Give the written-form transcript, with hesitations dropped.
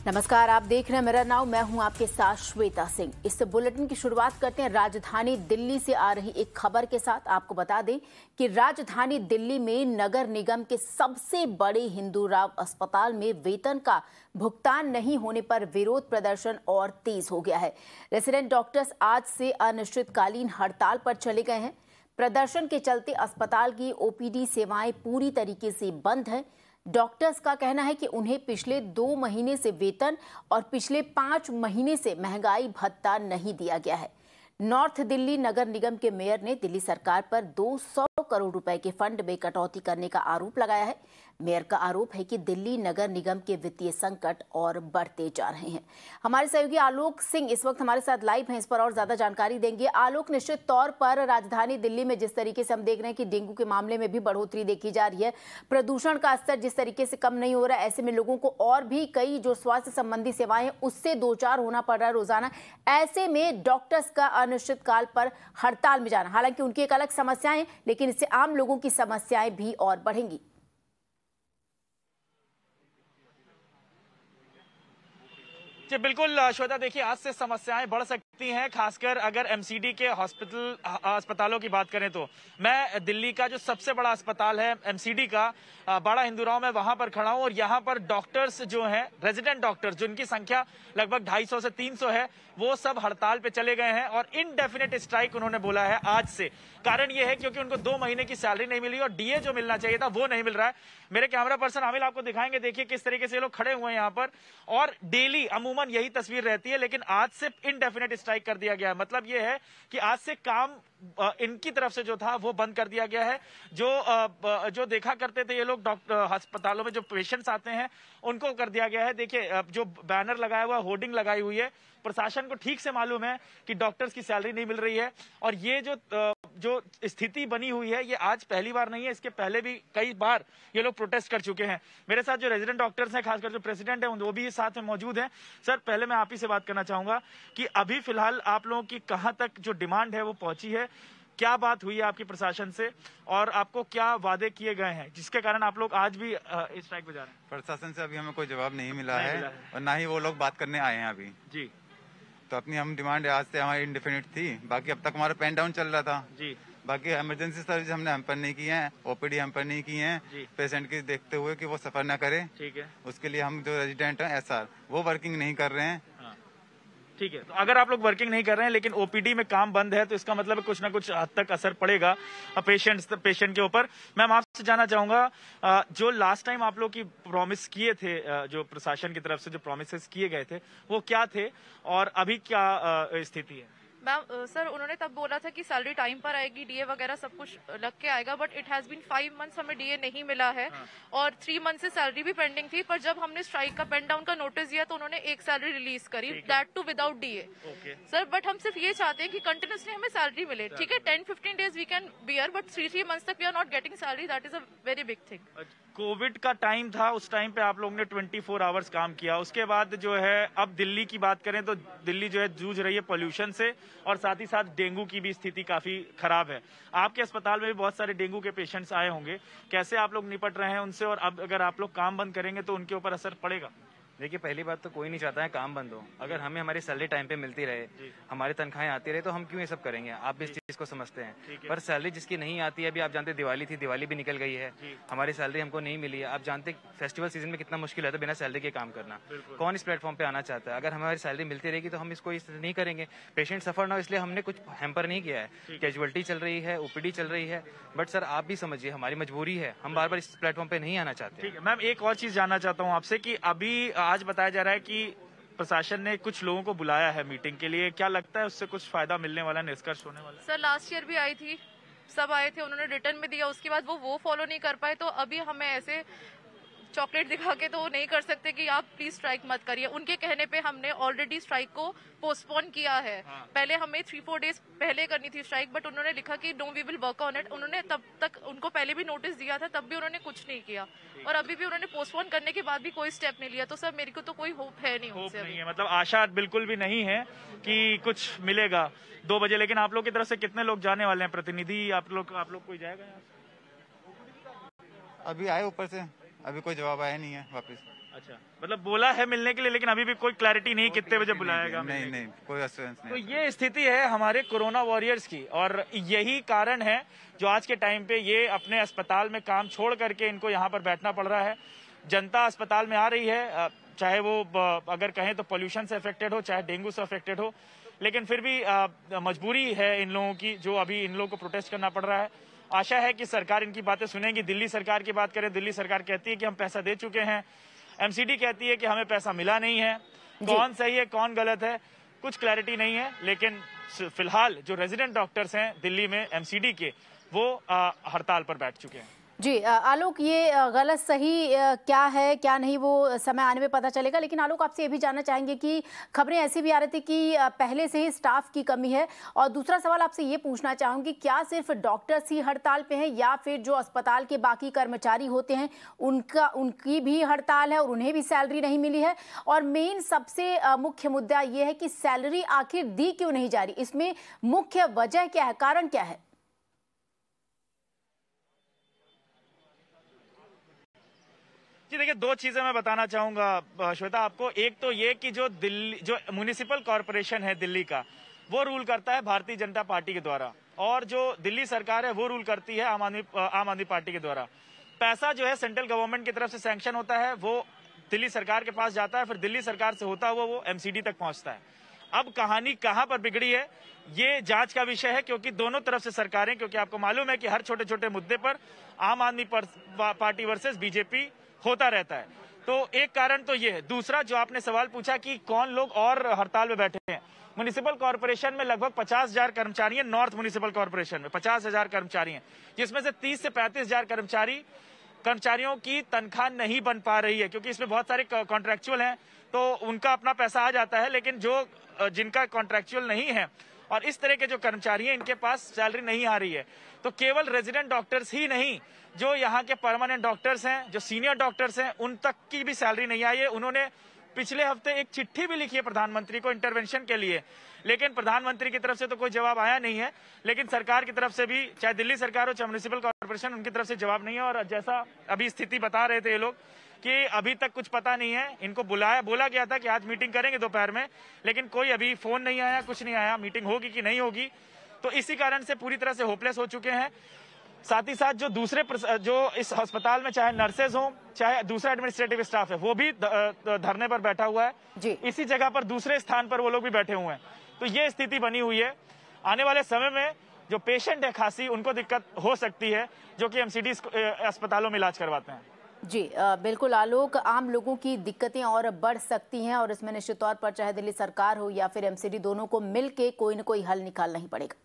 नमस्कार, आप देख रहे हैं मेरा नाम, मैं हूं आपके साथ श्वेता सिंह। इस बुलेटिन की शुरुआत करते हैं राजधानी दिल्ली से आ रही एक खबर के साथ। आपको बता दें कि राजधानी दिल्ली में नगर निगम के सबसे बड़े हिंदूराव अस्पताल में वेतन का भुगतान नहीं होने पर विरोध प्रदर्शन और तेज हो गया है। रेजिडेंट डॉक्टर्स आज से अनिश्चितकालीन हड़ताल पर चले गए हैं। प्रदर्शन के चलते अस्पताल की ओपीडी सेवाएं पूरी तरीके से बंद हैं। डॉक्टर्स का कहना है कि उन्हें पिछले 2 महीने से वेतन और पिछले 5 महीने से महंगाई भत्ता नहीं दिया गया है। नॉर्थ दिल्ली नगर निगम के मेयर ने दिल्ली सरकार पर 200 करोड़ रुपए के फंड में कटौती करने का आरोप लगाया है। मेयर का आरोप है कि दिल्ली नगर निगम के वित्तीय संकट और बढ़ते जा रहे हैं। हमारे सहयोगी आलोक सिंह इस वक्त हमारे साथ लाइव हैं, इस पर और ज्यादा जानकारी देंगे। आलोक, निश्चित तौर पर राजधानी दिल्ली में जिस तरीके से हम देख रहे हैं कि डेंगू के मामले में भी बढ़ोतरी देखी जा रही है, प्रदूषण का स्तर जिस तरीके से कम नहीं हो रहा है, ऐसे में लोगों को और भी कई जो स्वास्थ्य संबंधी सेवाएं हैं उससे दो चार होना पड़ रहा है रोजाना। ऐसे में डॉक्टर्स का अनिश्चितकाल पर हड़ताल में जाना, हालांकि उनकी एक अलग समस्याएं, लेकिन इससे आम लोगों की समस्याएं भी और बढ़ेंगी। जी बिल्कुल श्वेता, देखिए आज से समस्याएं बढ़ सकती हैं, खासकर अगर एमसीडी के अस्पतालों की बात करें तो। मैं दिल्ली का जो सबसे बड़ा अस्पताल है एमसीडी का, बड़ा हिंदूराव में वहां पर खड़ा हूं और यहां पर डॉक्टर्स जो हैं, रेजिडेंट डॉक्टर्स जिनकी संख्या लगभग 250 से 300 है, वो सब हड़ताल पे चले गए हैं और इनडेफिनेट स्ट्राइक उन्होंने बोला है आज से। कारण ये है क्योंकि उनको 2 महीने की सैलरी नहीं मिली और डीए जो मिलना चाहिए था वो नहीं मिल रहा है। मेरे कैमरा पर्सन आमिल आपको दिखाएंगे, देखिए किस तरीके से ये लोग खड़े हुए हैं यहाँ पर, और डेली अमूमन यही तस्वीर रहती है, लेकिन आज से इनडेफिनेट स्ट्राइक कर दिया गया है। मतलब ये है कि आज से काम इनकी तरफ से जो था वो बंद कर दिया गया है। जो देखा करते थे ये लोग डॉक्टर अस्पतालों में जो पेशेंट्स आते हैं उनको कर दिया गया है। देखिए जो बैनर लगाया हुआ, होर्डिंग लगाई हुई है, प्रशासन को ठीक से मालूम है कि डॉक्टर्स की सैलरी नहीं मिल रही है। और ये जो स्थिति बनी हुई है ये आज पहली बार नहीं है, इसके पहले भी कई बार ये लोग प्रोटेस्ट कर चुके हैं। मेरे साथ जो रेजिडेंट डॉक्टर्स हैं, खासकर जो प्रेसिडेंट हैं, वो भी साथ में मौजूद हैं। सर, पहले मैं आप ही से बात करना चाहूंगा कि अभी फिलहाल आप लोगों की कहां तक जो डिमांड है वो पहुंची है, क्या बात हुई है आपकी प्रशासन से और आपको क्या वादे किए गए हैं जिसके कारण आप लोग आज भी स्ट्राइक पे जा रहे हैं? प्रशासन से अभी हमें कोई जवाब नहीं मिला है और ना ही वो लोग बात करने आए हैं अभी जी। तो अपनी हम डिमांड आज से हमारी इंडेफिनिट थी। बाकी अब तक हमारा पेन डाउन चल रहा था जी। बाकी इमरजेंसी सर्विस हमने हैम्पर नहीं की है, ओपीडी हैम्पर नहीं की है, पेशेंट की देखते हुए कि वो सफर ना करे, ठीक है, उसके लिए हम जो रेजिडेंट हैं एसआर वो वर्किंग नहीं कर रहे हैं। ठीक है, तो अगर आप लोग वर्किंग नहीं कर रहे हैं लेकिन ओपीडी में काम बंद है तो इसका मतलब कुछ ना कुछ हद तक असर पड़ेगा पेशेंट के ऊपर। मैं आपसे जानना चाहूंगा, जो लास्ट टाइम आप लोग की प्रॉमिस किए थे, जो प्रशासन की तरफ से जो प्रॉमिसेस किए गए थे वो क्या थे और अभी क्या स्थिति है? मैम सर, उन्होंने तब बोला था कि सैलरी टाइम पर आएगी, डीए वगैरह सब कुछ लग के आएगा, but it has been 5 months हमें डीए नहीं मिला है। और 3 मंथ से सैलरी भी पेंडिंग थी, पर जब हमने स्ट्राइक का पेन डाउन का नोटिस दिया तो उन्होंने एक सैलरी रिलीज करी, that too without DA. Sir, but हम सिर्फ ये चाहते हैं कि कंटिन्यूसली हमें सैलरी मिले। ठीक है, 10-15 days we can bear, but 3 months तक we are not getting salary, that is a very big thing. Covid का टाइम था, उस टाइम पे आप लोगों ने 24 आवर्स काम किया। उसके बाद जो है अब दिल्ली की बात करें तो दिल्ली जो है जूझ रही है पोल्यूशन से और साथ ही साथ डेंगू की भी स्थिति काफी खराब है। आपके अस्पताल में भी बहुत सारे डेंगू के पेशेंट्स आए होंगे, कैसे आप लोग निपट रहे हैं उनसे और अब अगर आप लोग काम बंद करेंगे तो उनके ऊपर असर पड़ेगा? देखिए, पहली बात तो कोई नहीं चाहता है काम बंद हो। अगर हमें हमारी सैलरी टाइम पे मिलती रहे, हमारी तनख्वाहें आती रहे तो हम क्यों ये सब करेंगे? आप भी इस चीज को समझते हैं। पर सैलरी जिसकी नहीं आती है, अभी आप जानते दिवाली थी, दिवाली भी निकल गई है, हमारी सैलरी हमको नहीं मिली है। आप जानते फेस्टिवल सीजन में कितना मुश्किल है बिना सैलरी के काम करना। कौन इस प्लेटफॉर्म पे आना चाहता है? अगर हमारी सैलरी मिलती रहेगी तो हम इसको इस नहीं करेंगे। पेशेंट सफर ना हो इसलिए हमने कुछ हैम्पर नहीं किया है। कैजुअलिटी चल रही है, ओपीडी चल रही है, बट सर आप भी समझिए हमारी मजबूरी है, हम बार बार इस प्लेटफॉर्म पे नहीं आना चाहते। ठीक है मैम, एक और चीज जानना चाहता हूँ आपसे कि अभी आज बताया जा रहा है कि प्रशासन ने कुछ लोगों को बुलाया है मीटिंग के लिए, क्या लगता है उससे कुछ फायदा मिलने वाला, निष्कर्ष होने वाला? सर, लास्ट ईयर भी आई थी, सब आए थे, उन्होंने रिटर्न में दिया, उसके बाद वो फॉलो नहीं कर पाए, तो अभी हमें ऐसे चॉकलेट दिखा के तो वो नहीं कर सकते कि आप प्लीज स्ट्राइक मत करिए। उनके कहने पे हमने ऑलरेडी स्ट्राइक को पोस्टपोन किया है। पहले हमें 3-4 डेज पहले करनी थी स्ट्राइक, बट उन्होंने लिखा कि no we will work on it. उन्होंने तब तक उनको पहले भी नोटिस दिया था, तब भी उन्होंने कुछ नहीं किया और अभी भी उन्होंने पोस्टपोन करने के बाद भी कोई स्टेप नहीं लिया। तो सर मेरे को तो कोई होप है नहीं उनसे अभी। मतलब आशा बिल्कुल भी नहीं है कि कुछ मिलेगा 2 बजे। लेकिन आप लोग की तरफ से कितने लोग जाने वाले हैं? प्रतिनिधि आप लोग कोई जाएगा यहाँ से? अभी आए ऊपर से, अभी कोई जवाब आया नहीं है वापस। अच्छा, मतलब बोला है मिलने के लिए, लेकिन अभी भी कोई क्लैरिटी नहीं कितने बजे बुलाएगा? नहीं, कोई एश्योरेंस नहीं। तो ये स्थिति है हमारे कोरोना वॉरियर्स की, और यही कारण है जो आज के टाइम पे ये अपने अस्पताल में काम छोड़ करके इनको यहाँ पर बैठना पड़ रहा है। जनता अस्पताल में आ रही है, चाहे वो अगर कहें तो पोल्यूशन से अफेक्टेड हो, चाहे डेंगू से अफेक्टेड हो, लेकिन फिर भी मजबूरी है इन लोगों की, जो अभी इन लोगों को प्रोटेस्ट करना पड़ रहा है। आशा है कि सरकार इनकी बातें सुनेगी। दिल्ली सरकार की बात करें, दिल्ली सरकार कहती है कि हम पैसा दे चुके हैं, एमसीडी कहती है कि हमें पैसा मिला नहीं है। कौन सही है कौन गलत है कुछ क्लैरिटी नहीं है, लेकिन फिलहाल जो रेजिडेंट डॉक्टर्स हैं दिल्ली में एमसीडी के, वो हड़ताल पर बैठ चुके हैं। जी आलोक, ये गलत सही क्या है क्या नहीं वो समय आने में पता चलेगा, लेकिन आलोक आपसे ये भी जानना चाहेंगे कि खबरें ऐसी भी आ रही थी कि पहले से ही स्टाफ की कमी है, और दूसरा सवाल आपसे ये पूछना चाहूंगी, क्या सिर्फ डॉक्टर्स ही हड़ताल पे हैं या फिर जो अस्पताल के बाकी कर्मचारी होते हैं उनकी भी हड़ताल है और उन्हें भी सैलरी नहीं मिली है? और मेन सबसे मुख्य मुद्दा ये है कि सैलरी आखिर दी क्यों नहीं जा रही, इसमें मुख्य वजह क्या है, कारण क्या है? जी देखिए, दो चीजें मैं बताना चाहूंगा श्वेता आपको। एक तो ये कि जो म्युनिसिपल कॉरपोरेशन है दिल्ली का, वो रूल करता है भारतीय जनता पार्टी के द्वारा, और जो दिल्ली सरकार है वो रूल करती है आम आदमी पार्टी के द्वारा। पैसा जो है सेंट्रल गवर्नमेंट की तरफ से सैंक्शन होता है, वो दिल्ली सरकार के पास जाता है, फिर दिल्ली सरकार से होता हुआ वो एमसीडी तक पहुंचता है। अब कहानी कहां पर बिगड़ी है ये जांच का विषय है, क्योंकि दोनों तरफ से सरकारें, क्योंकि आपको मालूम है कि हर छोटे छोटे मुद्दे पर आम आदमी पार्टी वर्सेस बीजेपी होता रहता है। तो एक कारण तो ये है। दूसरा जो आपने सवाल पूछा कि कौन लोग और हड़ताल में बैठे हैं, म्युनिसिपल कॉर्पोरेशन में लगभग 50,000 कर्मचारी हैं। नॉर्थ म्युनिसिपल कॉर्पोरेशन में 50,000 कर्मचारी हैं, जिसमें से 30 से 35,000 कर्मचारियों की तनख्वाह नहीं बन पा रही है, क्योंकि इसमें बहुत सारे कॉन्ट्रैक्चुअल हैं, तो उनका अपना पैसा आ जाता है, लेकिन जो जिनका कॉन्ट्रैक्चुअल नहीं है और इस तरह के जो कर्मचारी हैं इनके पास सैलरी नहीं आ रही है। तो केवल रेजिडेंट डॉक्टर्स ही नहीं, जो यहाँ के परमानेंट डॉक्टर्स हैं, जो सीनियर डॉक्टर्स हैं, उन तक की भी सैलरी नहीं आई है। उन्होंने पिछले हफ्ते एक चिट्ठी भी लिखी है प्रधानमंत्री को इंटरवेंशन के लिए, लेकिन प्रधानमंत्री की तरफ से तो कोई जवाब आया नहीं है। लेकिन सरकार की तरफ से भी, चाहे दिल्ली सरकार हो चाहे म्युनिसिपल कॉर्पोरेशन, उनकी तरफ से जवाब नहीं है। और जैसा अभी स्थिति बता रहे थे ये लोग कि अभी तक कुछ पता नहीं है। इनको बोला गया था कि आज मीटिंग करेंगे दोपहर में, लेकिन कोई अभी फोन नहीं आया, कुछ नहीं आया, मीटिंग होगी कि नहीं होगी। तो इसी कारण से पूरी तरह से होपलेस हो चुके हैं। साथ ही साथ जो इस अस्पताल में चाहे नर्सेज हो चाहे दूसरा एडमिनिस्ट्रेटिव स्टाफ है, वो भी धरने पर बैठा हुआ है जी। इसी जगह पर दूसरे स्थान पर वो लोग भी बैठे हुए हैं। तो ये स्थिति बनी हुई है। आने वाले समय में जो पेशेंट है खासी, उनको दिक्कत हो सकती है, जो कि एमसीडी अस्पतालों में इलाज करवाते हैं। जी बिल्कुल आलोक, आम लोगों की दिक्कतें और बढ़ सकती हैं, और इसमें निश्चित तौर पर चाहे दिल्ली सरकार हो या फिर एमसीडी, दोनों को मिलके कोई न कोई हल निकालना ही पड़ेगा।